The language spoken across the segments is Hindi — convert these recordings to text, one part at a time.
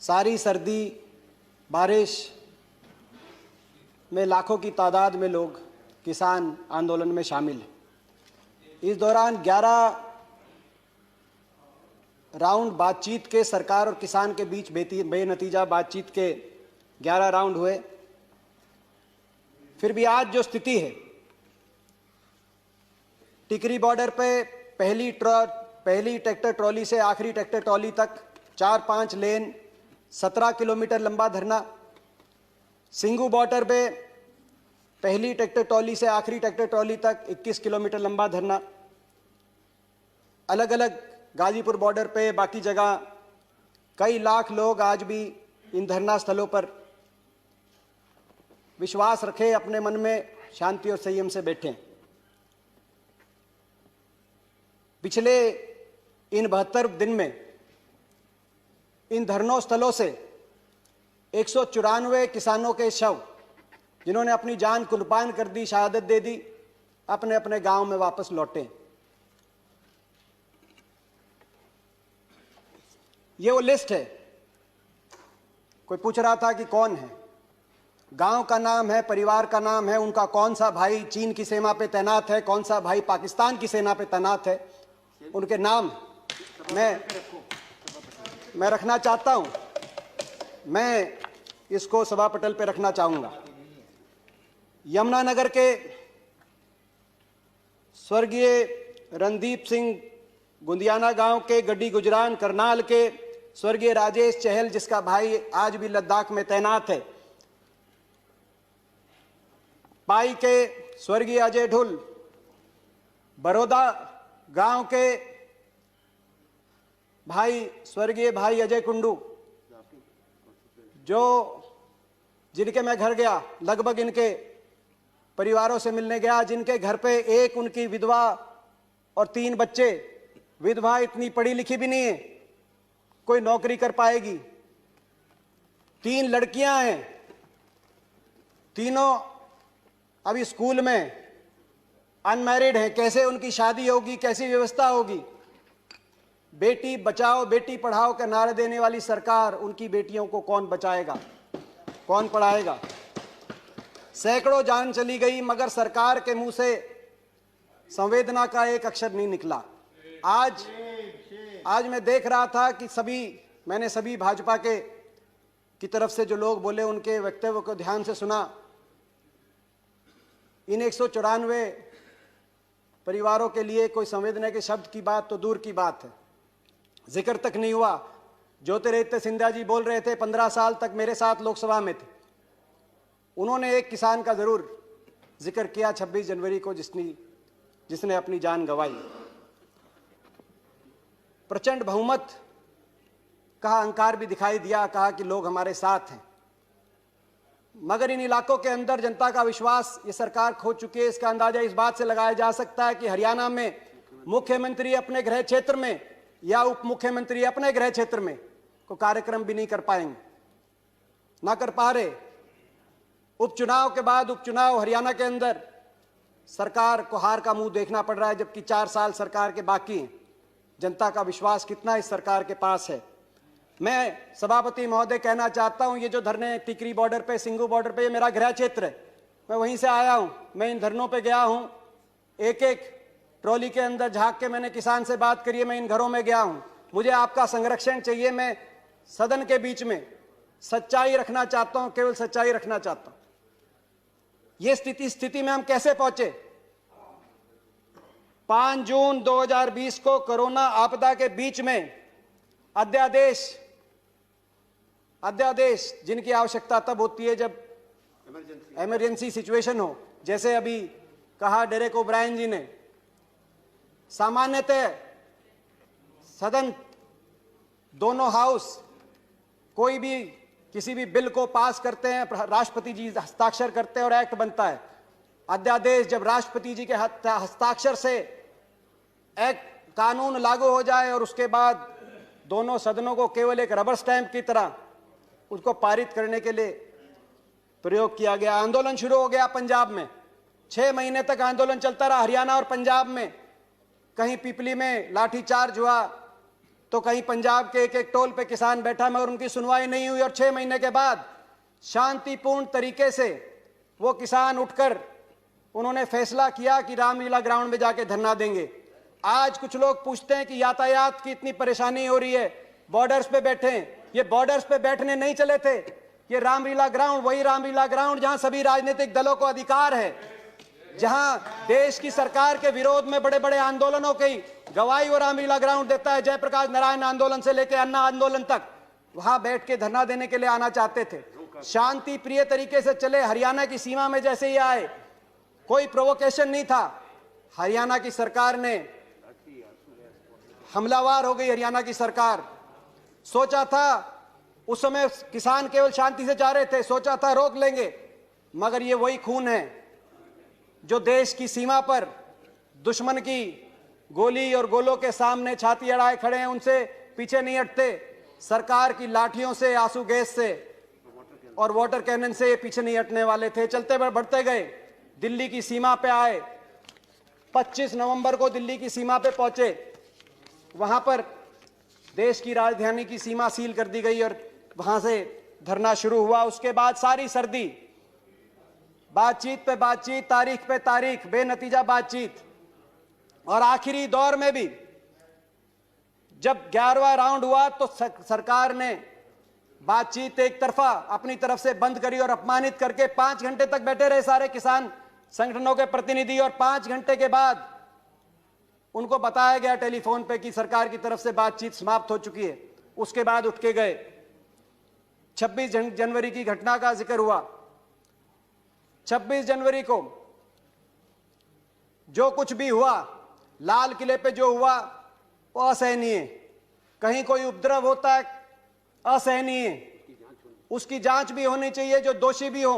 सारी सर्दी बारिश में लाखों की तादाद में लोग किसान आंदोलन में शामिल हैं। इस दौरान 11 राउंड बातचीत के सरकार और किसान के बीच बेनतीजा बातचीत के 11 राउंड हुए। फिर भी आज जो स्थिति है, टिकरी बॉर्डर पे पहली ट्रैक्टर ट्रॉली से आखिरी ट्रैक्टर ट्रॉली तक 4-5 लेन 17 किलोमीटर लंबा धरना। सिंगू बॉर्डर पे पहली ट्रैक्टर ट्रॉली से आखिरी ट्रैक्टर ट्रॉली तक 21 किलोमीटर लंबा धरना। अलग अलग गाजीपुर बॉर्डर पे बाकी जगह कई लाख लोग आज भी इन धरना स्थलों पर विश्वास रखे, अपने मन में शांति और संयम से बैठे। पिछले इन 72 दिन में इन धरनों स्थलों से 194 किसानों के शव, जिन्होंने अपनी जान कुर्बान कर दी, शहादत दे दी, अपने अपने गांव में वापस लौटे। ये वो लिस्ट है। कोई पूछ रहा था कि कौन है, गांव का नाम है, परिवार का नाम है, उनका कौन सा भाई चीन की सीमा पे तैनात है, कौन सा भाई पाकिस्तान की सेना पे तैनात है, उनके नाम मैं रखना चाहता हूं। मैं इसको सभा पटल पे रखना चाहूंगा। यमुनानगर के स्वर्गीय रणदीप सिंह गुंदियाना गांव के, गड्डी गुजरान करनाल के स्वर्गीय राजेश चहल, जिसका भाई आज भी लद्दाख में तैनात है। पाई के स्वर्गीय अजय ढुल, बड़ौदा गांव के भाई स्वर्गीय भाई अजय कुंडू, जिनके मैं घर गया, लगभग इनके परिवारों से मिलने गया, जिनके घर पे एक उनकी विधवा और 3 बच्चे। विधवा इतनी पढ़ी लिखी भी नहीं है, कोई नौकरी कर पाएगी। 3 लड़कियां हैं, तीनों अभी स्कूल में अनमैरिड हैं। कैसे उनकी शादी होगी, कैसी व्यवस्था होगी? बेटी बचाओ बेटी पढ़ाओ का नारा देने वाली सरकार, उनकी बेटियों को कौन बचाएगा, कौन पढ़ाएगा? सैकड़ों जान चली गई, मगर सरकार के मुंह से संवेदना का एक अक्षर नहीं निकला। आज मैं देख रहा था कि मैंने सभी भाजपा की तरफ से जो लोग बोले, उनके वक्तव्य को ध्यान से सुना। इन 194 परिवारों के लिए कोई संवेदना के शब्द की बात तो दूर की बात है, जिक्र तक नहीं हुआ। ज्योतिरादित्य सिंधिया जी बोल रहे थे, 15 साल तक मेरे साथ लोकसभा में थे। उन्होंने एक किसान का जरूर जिक्र किया 26 जनवरी को, जिसने अपनी जान गंवाई। प्रचंड बहुमत का अहंकार भी दिखाई दिया, कहा कि लोग हमारे साथ हैं। मगर इन इलाकों के अंदर जनता का विश्वास ये सरकार खो चुकी है। इसका अंदाजा इस बात से लगाया जा सकता है कि हरियाणा में मुख्यमंत्री अपने गृह क्षेत्र में या उप मुख्यमंत्री अपने गृह क्षेत्र में को कार्यक्रम भी नहीं कर पाएंगे, ना कर पा रहे। उपचुनाव के बाद उपचुनाव हरियाणा के अंदर सरकार को हार का मुंह देखना पड़ रहा है, जबकि 4 साल सरकार के बाकी हैं। जनता का विश्वास कितना इस सरकार के पास है? मैं सभापति महोदय कहना चाहता हूं, ये जो धरने टिकरी बॉर्डर पे, सिंगू बॉर्डर पे, ये मेरा गृह क्षेत्र है। मैं वहीं से आया हूं, मैं इन धरनों पे गया हूं। एक एक ट्रॉली के अंदर झांक के मैंने किसान से बात करी है, मैं इन घरों में गया हूं। मुझे आपका संरक्षण चाहिए। मैं सदन के बीच में सच्चाई रखना चाहता हूं, केवल सच्चाई रखना चाहता हूं। ये स्थिति में हम कैसे पहुंचे? 5 जून 2020 को कोरोना आपदा के बीच में अध्यादेश जिनकी आवश्यकता तब होती है जब इमरजेंसी सिचुएशन हो, जैसे अभी कहा डेरेक ओब्रायन जी ने। सामान्यतः सदन, दोनों हाउस कोई भी किसी भी बिल को पास करते हैं, राष्ट्रपति जी हस्ताक्षर करते हैं और एक्ट बनता है। अध्यादेश जब राष्ट्रपति जी के हस्ताक्षर से एक्ट कानून लागू हो जाए और उसके बाद दोनों सदनों को केवल एक रबर स्टैंप की तरह उसको पारित करने के लिए प्रयोग किया गया। आंदोलन शुरू हो गया पंजाब में, 6 महीने तक आंदोलन चलता रहा। हरियाणा और पंजाब में कहीं पिपली में लाठीचार्ज हुआ, तो कहीं पंजाब के एक एक टोल पे किसान बैठा मगर उनकी सुनवाई नहीं हुई और 6 महीने के बाद शांतिपूर्ण तरीके से वो किसान उठकर उन्होंने फैसला किया कि रामलीला ग्राउंड में जाके धरना देंगे। आज कुछ लोग पूछते हैं कि यातायात की इतनी परेशानी हो रही है, बॉर्डर्स पे बैठे हैं। ये बॉर्डर्स पे बैठने नहीं चले थे, ये रामलीला ग्राउंड वही रामलीला ग्राउंड जहां सभी राजनीतिक दलों को अधिकार है, जहां देश की सरकार के विरोध में बड़े बड़े आंदोलनों की गवाही वो रामलीला ग्राउंड देता है। जयप्रकाश नारायण आंदोलन से लेकर अन्ना आंदोलन तक वहां बैठ के धरना देने के लिए आना चाहते थे। शांति प्रिय तरीके से चले। हरियाणा की सीमा में जैसे ही आए, कोई प्रोवोकेशन नहीं था। हरियाणा की सरकार ने हमलावर हो गई। हरियाणा की सरकार सोचा था, उस समय किसान केवल शांति से जा रहे थे, सोचा था रोक लेंगे, मगर ये वही खून है जो देश की सीमा पर दुश्मन की गोली और गोलों के सामने छाती अड़ाए खड़े हैं, उनसे पीछे नहीं हटते। सरकार की लाठियों से, आंसू गैस से और वाटर कैनन से पीछे नहीं हटने वाले थे। चलते बढ़ते गए, दिल्ली की सीमा पे आए। 25 नवंबर को दिल्ली की सीमा पे पहुंचे। वहां पर देश की राजधानी की सीमा सील कर दी गई और वहां से धरना शुरू हुआ। उसके बाद सारी सर्दी, बातचीत पे बातचीत, तारीख पे तारीख, बेनतीजा बातचीत। और आखिरी दौर में भी जब 11वां राउंड हुआ तो सरकार ने बातचीत एक तरफा अपनी तरफ से बंद करी और अपमानित करके 5 घंटे तक बैठे रहे सारे किसान संगठनों के प्रतिनिधि। और 5 घंटे के बाद उनको बताया गया टेलीफोन पे कि सरकार की तरफ से बातचीत समाप्त हो चुकी है। उसके बाद उठ के गए। 26 जनवरी की घटना का जिक्र हुआ। 26 जनवरी को जो कुछ भी हुआ, लाल किले पे जो हुआ वो असहनीय। कहीं कोई उपद्रव होता है, असहनीय। उसकी जांच भी होनी चाहिए, जो दोषी भी हो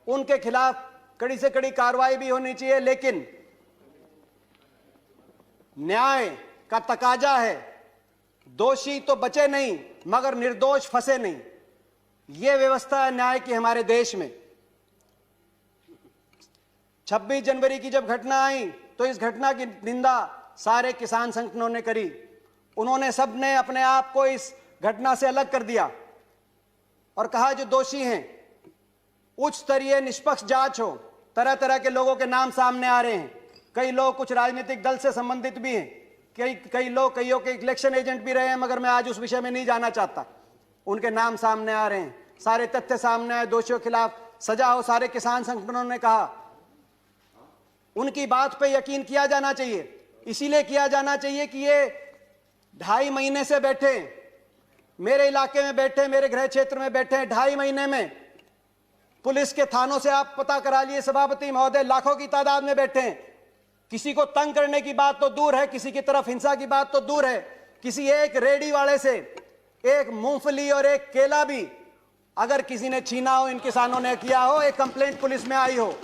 उनके खिलाफ कड़ी से कड़ी कार्रवाई भी होनी चाहिए। लेकिन न्याय का तकाजा है, दोषी तो बचे नहीं मगर निर्दोष फंसे नहीं। यह व्यवस्था है न्याय की हमारे देश में। 26 जनवरी की जब घटना आई तो इस घटना की निंदा सारे किसान संगठनों ने करी। उन्होंने सबने अपने आप को इस घटना से अलग कर दिया और कहा जो दोषी हैं उच्च स्तरीय निष्पक्ष जांच हो। तरह तरह के लोगों के नाम सामने आ रहे हैं। कई लोग कुछ राजनीतिक दल से संबंधित भी हैं, कई लोग कईयों के इलेक्शन एजेंट भी रहे हैं, मगर मैं आज उस विषय में नहीं जाना चाहता। उनके नाम सामने आ रहे हैं, सारे तथ्य सामने आए, दोषियों के खिलाफ सजा हो। सारे किसान संगठनों ने कहा उनकी बात पे यकीन किया जाना चाहिए। इसीलिए किया जाना चाहिए कि ये 2.5 महीने से बैठे, मेरे इलाके में बैठे, मेरे गृह क्षेत्र में बैठे हैं। 2.5 महीने में पुलिस के थानों से आप पता करा लिए सभापति महोदय, लाखों की तादाद में बैठे हैं। किसी को तंग करने की बात तो दूर है, किसी की तरफ हिंसा की बात तो दूर है, किसी एक रेडी वाले से एक मूंगफली और एक केला भी अगर किसी ने छीना हो, इन किसानों ने किया हो, एक कंप्लेंट पुलिस में आई हो,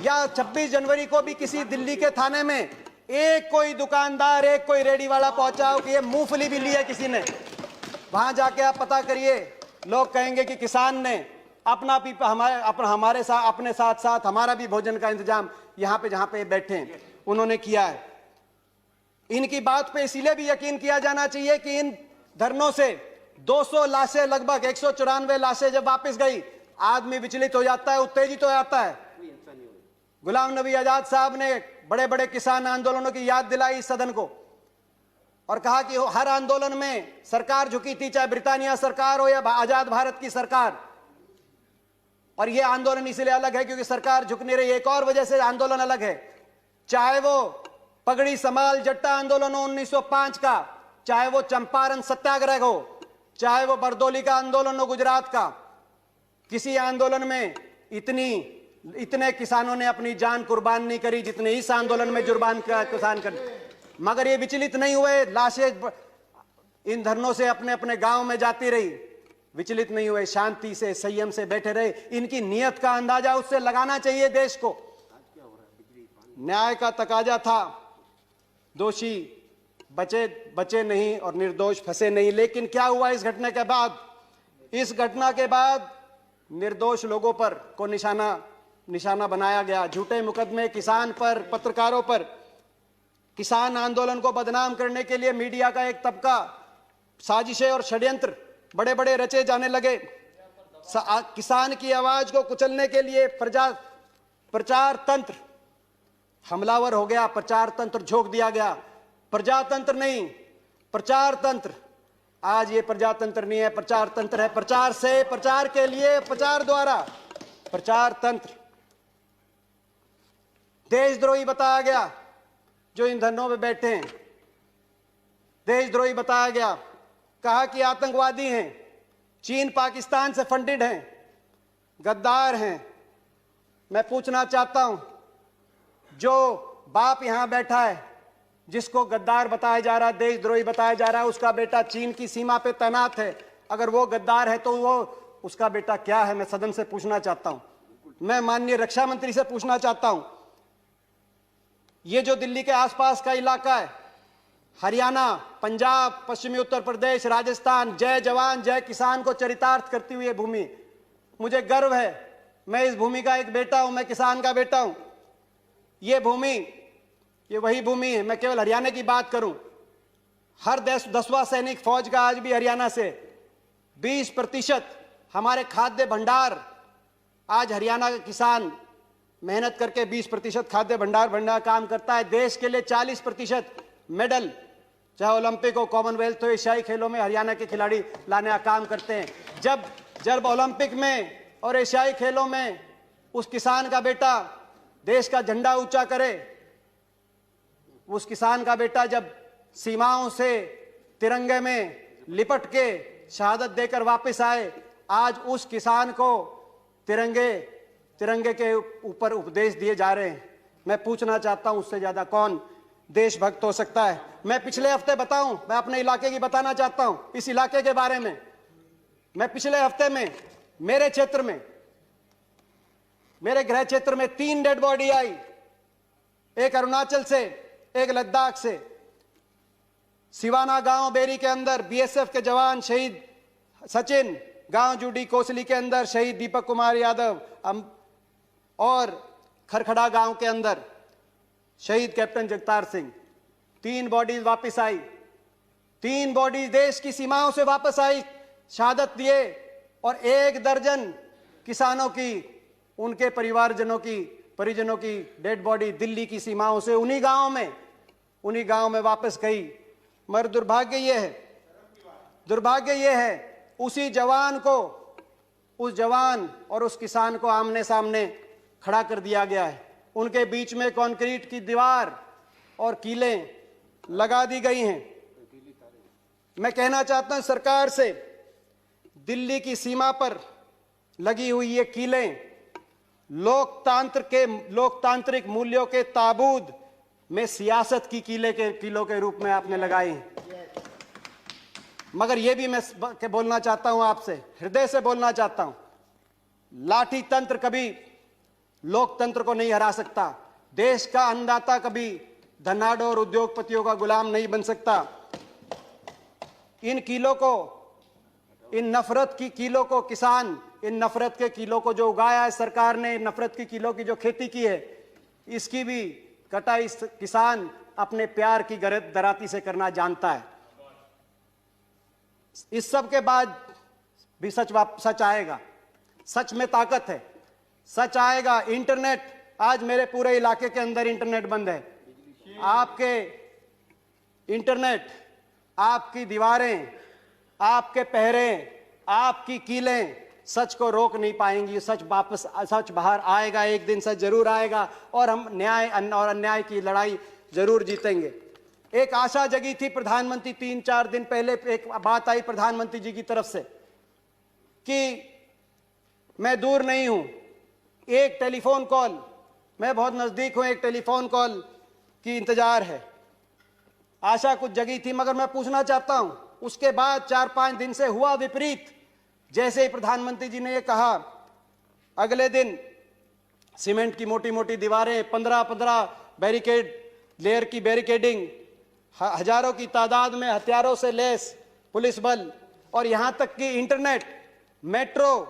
या 26 जनवरी को भी किसी दिल्ली के थाने में एक कोई दुकानदार, एक कोई रेडी वाला पहुंचा हो कि ये मूंगफली भी ली है किसी ने, वहां जाके आप पता करिए। लोग कहेंगे कि किसान ने अपना भी हमारे साथ, अपने साथ साथ हमारा भी भोजन का इंतजाम यहां पे जहां पे बैठे हैं उन्होंने किया है। इनकी बात पे इसीलिए भी यकीन किया जाना चाहिए कि इन धरनों से 200 लाशें, लगभग 194 लाशें जब वापस गई, आदमी विचलित हो जाता है, उत्तेजित हो जाता है। गुलाम नबी आजाद साहब ने बड़े बड़े किसान आंदोलनों की याद दिलाई इस सदन को और कहा कि हर आंदोलन में सरकार झुकी थी, चाहे ब्रिटानिया सरकार हो या आजाद भारत की सरकार। और यह आंदोलन इसलिए अलग है क्योंकि सरकार झुक नहीं रही। एक और वजह से आंदोलन अलग है, चाहे वो पगड़ी समाल जट्टा आंदोलन हो 1905 का, चाहे वो चंपारण सत्याग्रह हो, चाहे वो बरदौली का आंदोलन हो गुजरात का। किसी आंदोलन में इतने किसानों ने अपनी जान कुर्बान नहीं करी जितने इस आंदोलन में जुर्बान का किसान कर। मगर ये विचलित नहीं हुए, लाशें इन धरनों से अपने अपने गांव में जाती रही, विचलित नहीं हुए, शांति से संयम से बैठे रहे। इनकी नीयत का अंदाजा उससे लगाना चाहिए देश को। न्याय का तकाजा था, दोषी बचे नहीं और निर्दोष फंसे नहीं। लेकिन क्या हुआ इस घटना के बाद? इस घटना के बाद निर्दोष लोगों पर को निशाना बनाया गया। झूठे मुकदमे किसान पर, पत्रकारों पर। किसान आंदोलन को बदनाम करने के लिए मीडिया का एक तबका साजिशें और षड्यंत्र बड़े बड़े रचे जाने लगे। किसान की आवाज को कुचलने के लिए प्रचार तंत्र हमलावर हो गया, प्रचार तंत्र झोंक दिया गया। प्रजातंत्र नहीं, प्रचार तंत्र। आज ये प्रजातंत्र नहीं है, प्रचार तंत्र है। प्रचार से, प्रचार के लिए, प्रचार द्वारा प्रचार तंत्र। देशद्रोही बताया गया जो इन धरनों में बैठे हैं, देशद्रोही बताया गया। कहा कि आतंकवादी हैं, चीन पाकिस्तान से फंडेड हैं, गद्दार हैं। मैं पूछना चाहता हूं, जो बाप यहां बैठा है जिसको गद्दार बताया जा रहा है, देशद्रोही बताया जा रहा है, उसका बेटा चीन की सीमा पे तैनात है। अगर वो गद्दार है तो वो उसका बेटा क्या है? मैं सदन से पूछना चाहता हूं। मैं माननीय रक्षा मंत्री से पूछना चाहता हूं, ये जो दिल्ली के आसपास का इलाका है, हरियाणा, पंजाब, पश्चिमी उत्तर प्रदेश, राजस्थान, जय जवान जय किसान को चरितार्थ करती हुई भूमि, मुझे गर्व है। मैं इस भूमि का एक बेटा हूं, मैं किसान का बेटा हूं। ये भूमि, ये वही भूमि है। मैं केवल हरियाणा की बात करूं, हर 10वां सैनिक फौज का आज भी हरियाणा से। 20% हमारे खाद्य भंडार आज हरियाणा का किसान मेहनत करके 20% खाद्य भंडार भरने का काम करता है। देश के लिए 40% मेडल, चाहे ओलंपिक हो, कॉमनवेल्थ हो, एशियाई खेलों में हरियाणा के खिलाड़ी लाने का काम करते हैं। जब ओलंपिक में और एशियाई खेलों में उस किसान का बेटा देश का झंडा ऊंचा करे, उस किसान का बेटा जब सीमाओं से तिरंगे में लिपट के शहादत देकर वापस आए, आज उस किसान को तिरंगे के ऊपर उपदेश दिए जा रहे हैं। मैं पूछना चाहता हूं, उससे ज्यादा कौन देशभक्त हो सकता है? मैं पिछले हफ्ते बताऊं, मैं अपने इलाके की बताना चाहता हूं, इस इलाके के बारे में। मैं पिछले हफ्ते में मेरे क्षेत्र में, मेरे गृह क्षेत्र में 3 डेड बॉडी आई, एक अरुणाचल से, एक लद्दाख से। सिवाना गांव बेरी के अंदर बीएसएफ के जवान शहीद सचिन, गांव जूडी कोसली के अंदर शहीद दीपक कुमार यादव, और खरखड़ा गांव के अंदर शहीद कैप्टन जगतार सिंह। 3 बॉडीज वापस आई, 3 बॉडीज देश की सीमाओं से वापस आई, शहादत दिए। और 1 दर्जन किसानों की, उनके परिजनों की डेड बॉडी दिल्ली की सीमाओं से उन्हीं गांव में वापस गई। मगर दुर्भाग्य यह है उसी जवान को, उस जवान और उस किसान को आमने सामने खड़ा कर दिया गया है। उनके बीच में कंक्रीट की दीवार और कीलें लगा दी गई हैं। मैं कहना चाहता हूं सरकार से, दिल्ली की सीमा पर लगी हुई ये कीलें लोकतांत्रिक मूल्यों के ताबूत में सियासत की कीलों के रूप में आपने लगाई हैं। मगर यह भी मैं बोलना चाहता हूं आपसे, हृदय से बोलना चाहता हूं, लाठी तंत्र कभी लोकतंत्र को नहीं हरा सकता। देश का अन्नदाता कभी धनाढ्य और उद्योगपतियों का गुलाम नहीं बन सकता। इन कीलों को, इन नफरत की कीलों को किसान, इन नफरत के कीलों को जो उगाया है सरकार ने, नफरत की कीलों की जो खेती की है, इसकी भी कटाई किसान अपने प्यार की दराती से करना जानता है। इस सब के बाद भी सच आएगा। सच में ताकत है, सच आएगा। इंटरनेट, आज मेरे पूरे इलाके के अंदर इंटरनेट बंद है। आपके इंटरनेट, आपकी दीवारें, आपके पहरे, आपकी कीलें सच को रोक नहीं पाएंगी। सच बाहर आएगा, एक दिन सच जरूर आएगा और हम न्याय और अन्याय की लड़ाई जरूर जीतेंगे। एक आशा जगी थी प्रधानमंत्री, 3-4 दिन पहले एक बात आई प्रधानमंत्री जी की तरफ से कि मैं दूर नहीं हूं, एक टेलीफोन कॉल, मैं बहुत नजदीक हूं, एक टेलीफोन कॉल की इंतजार है। आशा कुछ जगी थी। मगर मैं पूछना चाहता हूं, उसके बाद 4-5 दिन से हुआ विपरीत। जैसे ही प्रधानमंत्री जी ने यह कहा, अगले दिन सीमेंट की मोटी मोटी दीवारें, 15-15 बैरिकेड लेयर की बैरिकेडिंग, हजारों की तादाद में हथियारों से लैस पुलिस बल, और यहां तक कि इंटरनेट, मेट्रो,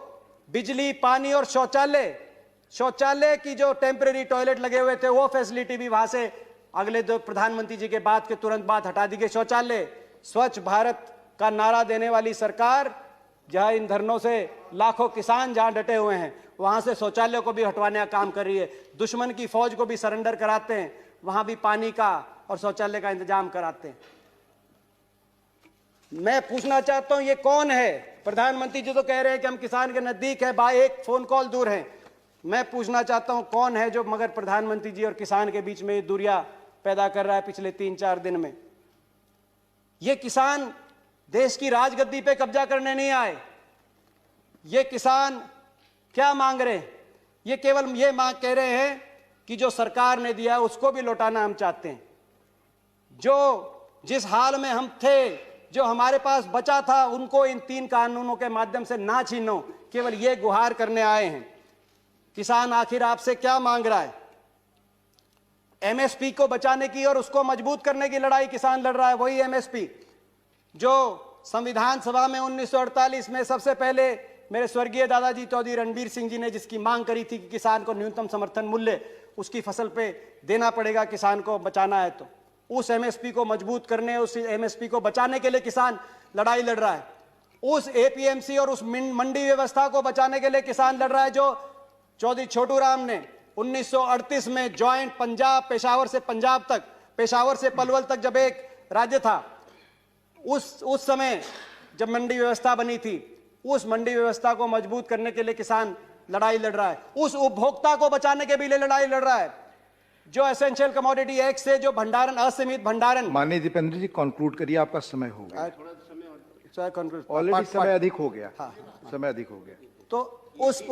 बिजली, पानी और शौचालय की जो टेम्परेरी टॉयलेट लगे हुए थे, वो फैसिलिटी भी वहां से अगले दो प्रधानमंत्री जी के बाद के तुरंत बाद हटा दी गई। शौचालय, स्वच्छ भारत का नारा देने वाली सरकार, जहां इन धरनों से लाखों किसान जहां डटे हुए हैं, वहां से शौचालय को भी हटवाने का काम कर रही है, दुश्मन की फौज को भी सरेंडर कराते हैं, वहां भी पानी का और शौचालय का इंतजाम कराते हैं। मैं पूछना चाहता हूं, ये कौन है? प्रधानमंत्री जी तो कह रहे हैं कि हम किसान के नजदीक है, बाय एक फोन कॉल दूर हैं। मैं पूछना चाहता हूं, कौन है जो मगर प्रधानमंत्री जी और किसान के बीच में ये दूरियां पैदा कर रहा है पिछले 3-4 दिन में? ये किसान देश की राजगद्दी पे कब्जा करने नहीं आए। ये किसान क्या मांग रहे हैं? ये केवल ये मांग कह रहे हैं कि जो सरकार ने दिया उसको भी लौटाना हम चाहते हैं। जो जिस हाल में हम थे, जो हमारे पास बचा था, उनको इन 3 कानूनों के माध्यम से ना छीनो, केवल ये गुहार करने आए हैं। किसान आखिर आपसे क्या मांग रहा है? एमएसपी को बचाने की और उसको मजबूत करने की लड़ाई किसान लड़ रहा है। वही एमएसपी जो संविधान सभा में 1948 में सबसे पहले मेरे स्वर्गीय दादाजी चौधरी रणबीर सिंह जी ने जिसकी मांग करी थी कि किसान को न्यूनतम समर्थन मूल्य उसकी फसल पे देना पड़ेगा, किसान को बचाना है, तो उस एमएसपी को मजबूत करने, उस एमएसपी को बचाने के लिए किसान लड़ाई लड़ रहा है। उस एपीएमसी और उस मंडी व्यवस्था को बचाने के लिए किसान लड़ रहा है जो चौधरी छोटू राम ने 1938 में ज्वाइंट पंजाब, पेशावर से पंजाब तक, पेशावर से पलवल तक जब एक राज्य था, उस समय जब मंडी व्यवस्था बनी थी, उस मंडी व्यवस्था को मजबूत करने के लिए किसान लड़ाई लड़ रहा है। उस उपभोक्ता को बचाने के भी लिए लड़ाई लड़ रहा है जो एसेंशियल कमोडिटी एक्ट से जो भंडारण, असीमित भंडारण। माननीय दीपेंद्र जी कंक्लूड करिए, आपका समय हो गया। ऑलरेडी समय अधिक हो गया। हाँ, समय अधिक हो गया। तो उस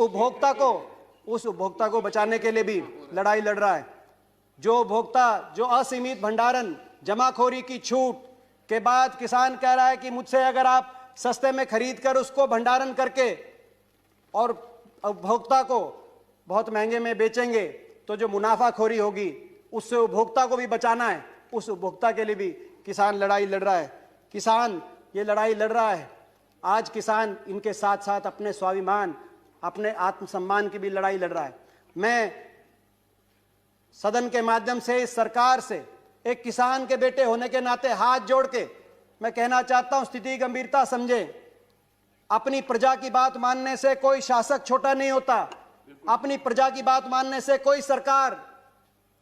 उपभोक्ता को बचाने के लिए भी लड़ाई लड़ रहा है। जो उपभोक्ता, जो असीमित भंडारण, जमाखोरी की छूट के बाद किसान कह रहा है कि मुझसे अगर आप सस्ते में खरीद कर उसको भंडारण करके और उपभोक्ता को बहुत महंगे में बेचेंगे तो जो मुनाफाखोरी होगी उससे उपभोक्ता को भी बचाना है। उस उपभोक्ता के लिए भी किसान लड़ाई लड़ रहा है। किसान ये लड़ाई लड़ रहा है। आज किसान इनके साथ साथ अपने स्वाभिमान, अपने आत्मसम्मान की भी लड़ाई लड़ रहा है। मैं सदन के माध्यम से इस सरकार से एक किसान के बेटे होने के नाते हाथ जोड़ के मैं कहना चाहता हूं, स्थिति की गंभीरता समझें। अपनी प्रजा की बात मानने से कोई शासक छोटा नहीं होता। अपनी प्रजा की बात मानने से कोई सरकार,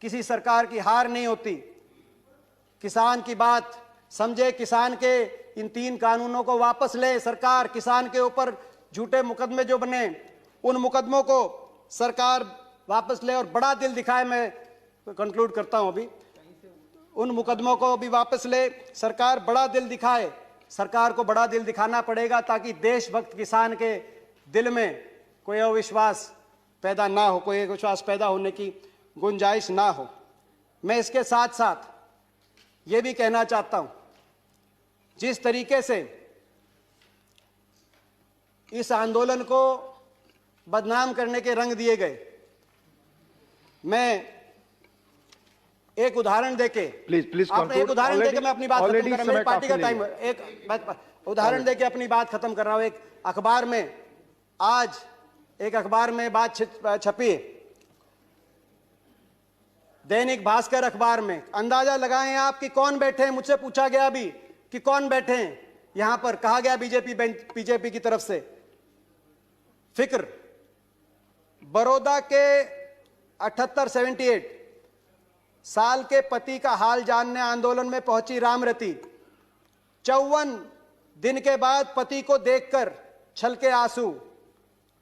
किसी सरकार की हार नहीं होती। किसान की बात समझे, किसान के इन 3 कानूनों को वापस ले सरकार। किसान के ऊपर झूठे मुकदमे जो बने, उन मुकदमों को सरकार वापस ले और बड़ा दिल दिखाए। मैं कंक्लूड करता हूं अभी। उन मुकदमों को भी वापस ले सरकार, बड़ा दिल दिखाए। सरकार को बड़ा दिल दिखाना पड़ेगा ताकि देशभक्त किसान के दिल में कोई अविश्वास पैदा ना हो, कोई अविश्वास पैदा होने की गुंजाइश ना हो। मैं इसके साथ साथ ये भी कहना चाहता हूं, जिस तरीके से इस आंदोलन को बदनाम करने के रंग दिए गए, मैं एक उदाहरण देके प्लीज एक उदाहरण देके मैं अपनी बात खत्म कर रहा हूं। मेरी पार्टी का टाइम, एक उदाहरण देके अपनी बात खत्म कर रहा हूं। एक अखबार में आज एक अखबार में बात छपी, दैनिक भास्कर अखबार में। अंदाजा लगाएं आप कि कौन बैठे हैं। मुझसे पूछा गया अभी कि कौन बैठे हैं यहां पर। कहा गया बीजेपी की तरफ से। फिक्र, बड़ौदा के 78 साल के पति का हाल जानने आंदोलन में पहुंची रामरती। 54 दिन के बाद पति को देखकर छलके आंसू।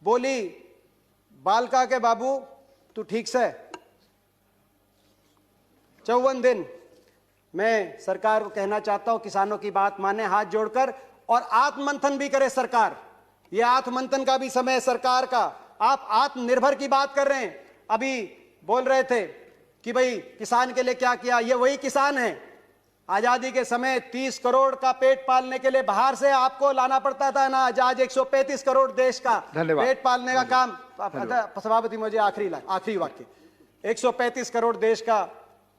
बोली, बालका के बाबू तू ठीक से? 54 दिन। मैं सरकार को कहना चाहता हूं, किसानों की बात माने हाथ जोड़कर, और आत्ममंथन भी करे सरकार। यह आत्ममंथन का भी समय है सरकार का। आप आत्मनिर्भर की बात कर रहे हैं। अभी बोल रहे थे कि भाई किसान के लिए क्या किया। ये वही किसान है। आजादी के समय 30 करोड़ का पेट पालने के लिए बाहर से आपको लाना पड़ता था ना। आज 135 करोड़ देश का पेट पालने का काम। सभापति, मुझे आखिरी वाक्य। 135 करोड़ देश का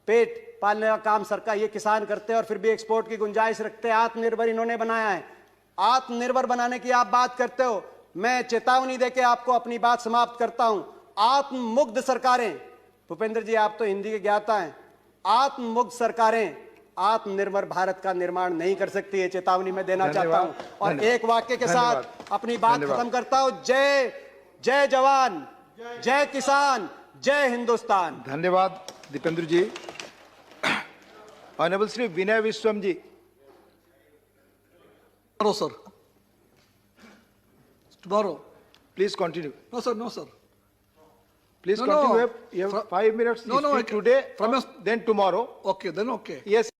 पेट पालने का काम सरकार, ये किसान करते हैं और फिर भी एक्सपोर्ट की गुंजाइश रखते हैं। आत्मनिर्भर इन्होंने बनाया है। आत्मनिर्भर बनाने की आप बात करते हो। मैं चेतावनी देके आपको अपनी बात समाप्त करता हूं। आत्ममुग्ध सरकारें, भूपेंद्र जी आप तो हिंदी के ज्ञाता हैं, आत्ममुग्ध सरकारें आत्मनिर्भर भारत का निर्माण नहीं कर सकती, ये चेतावनी मैं देना चाहता धन्यवाद। हूं। और धन्यवाद। एक वाक्य के साथ धन्यवाद। अपनी बात धन्यवाद। खत्म करता हूं। जय जय जवान, जय किसान, जय हिंदुस्तान। धन्यवाद दीपेंद्र जी। Honourable Shri Vinay Viswam ji. Tomorrow, sir. Tomorrow. Please continue. No, sir. No, sir. Please No, continue. no. You have 5 minutes. No, no, Speak I- today. from or your- then tomorrow. Okay, then okay. Yes.